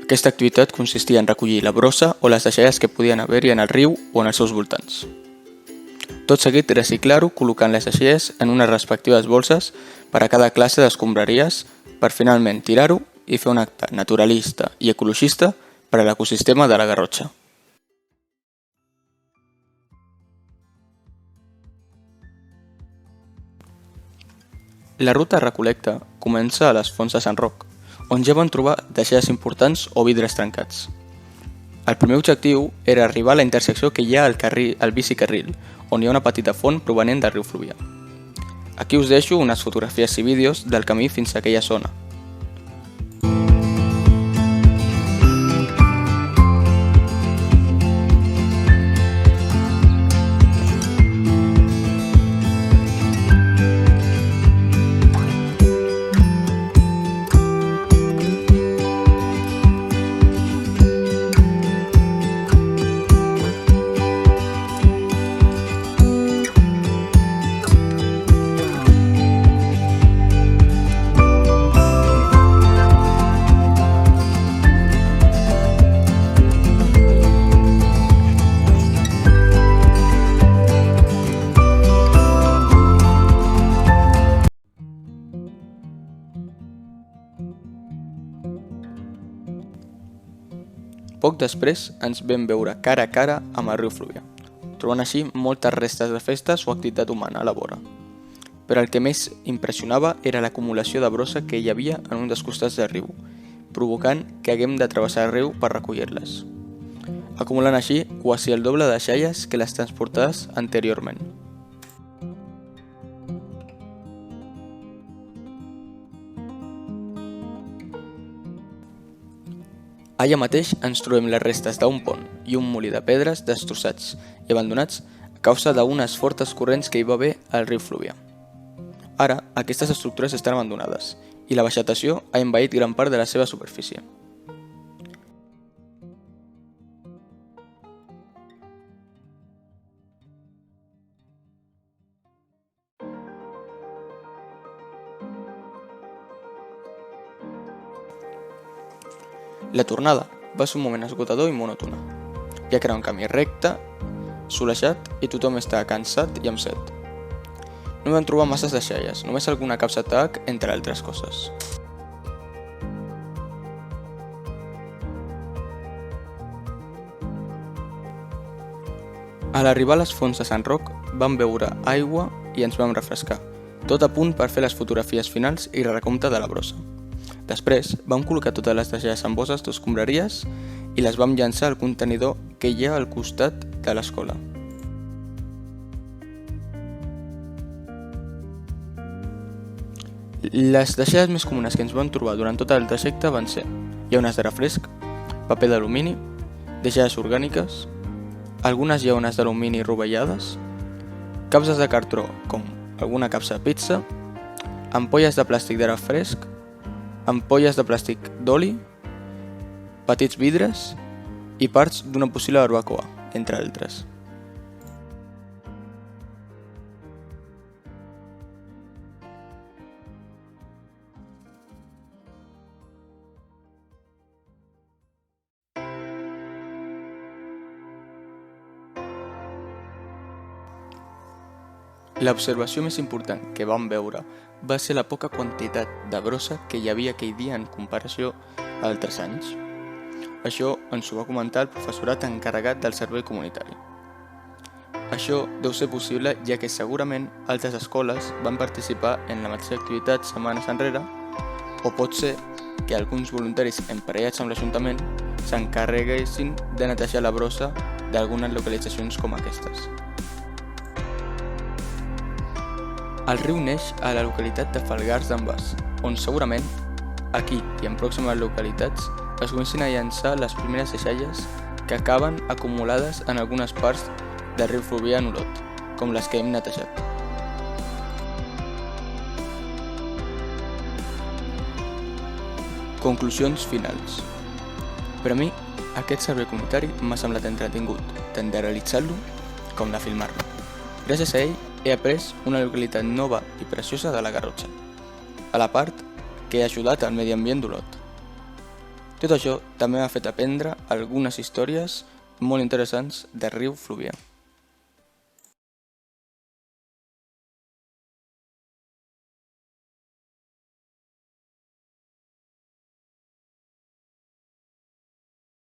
Aquesta activitat consistia en recollir la brossa o les deixalles que podien haver-hi en el riu o en els seus voltants. Tot seguit reciclar-ho col·locant les deixalles en unes respectives bolses per a cada classe d'escombraries per finalment tirar-ho i fer un acte naturalista i ecologista per a l'ecosistema de la Garrotxa. La ruta de recol·lecta comença a les fonts de Sant Roc, on ja van trobar deixalles importants o vidres trencats. El primer objectiu era arribar a la intersecció que hi ha al bicicarril, on hi ha una petita font provenent del riu Fluvià. Aquí us deixo unes fotografies i vídeos del camí fins a aquella zona. Poc després ens vam veure cara a cara amb el riu Fluvià, trobant així moltes restes de festes o activitat humana a la vora. Però el que més impressionava era l'acumulació de brossa que hi havia en un dels costats del riu, provocant que haguem de travessar el riu per recollir-les, acumulant així quasi el doble de deixalles que les transportades anteriorment. Allà mateix ens trobem les restes d'un pont i un molí de pedres destrossats i abandonats a causa d'unes fortes corrents que hi va haver al riu Fluvià. Ara, aquestes estructures estan abandonades i la vegetació ha envaït gran part de la seva superfície. La tornada va ser un moment esgotador i monòtona, ja que era un camí recte, solejat i tothom estava cansat i amb set. No vam trobar masses deixalles, només alguna capsa de tabac, entre altres coses. A l'arribar a les fonts de Sant Roc vam beure aigua i ens vam refrescar, tot a punt per fer les fotografies finals i el recompte de la brossa. Després vam col·locar totes les deixalles en bosses d'escombraries i les vam llançar al contenidor que hi ha al costat de l'escola. Les deixalles més comunes que ens vam trobar durant tot el trajecte van ser llaunes de refresc, paper d'alumini, deixalles orgàniques, algunes llaunes d'alumini rovellades, capses de cartró com alguna capsa de pizza, ampolles de plàstic de refresc, ampolles de plàstic d'oli, petits vidres i parts d'una possible barbacoa, entre altres. L'observació més important que vam veure va ser la poca quantitat de brossa que hi havia aquell dia en comparació a altres anys. Això ens ho va comentar el professorat encarregat del servei comunitari. Això deu ser possible ja que segurament altres escoles van participar en la mateixa activitat setmanes enrere, o pot ser que alguns voluntaris emparellats amb l'Ajuntament s'encarreguessin de netejar la brossa d'algunes localitzacions com aquestes. El riu neix a la localitat de Falgars d'en Bas, on segurament, aquí i en pròximes localitats, es comencin a llançar les primeres deixalles que acaben acumulades en algunes parts del riu Fluvià en Olot, com les que hem netejat. Conclusions finals. Per a mi, aquest servei comunitari m'ha semblat entretingut, tant de realitzar-lo com de filmar-lo. Gràcies a ell he après una localitat nova i preciosa de la Garrotxa, a la part que ha ajudat al medi ambient d'Olot. Tot això també m'ha fet aprendre algunes històries molt interessants del riu Fluvià.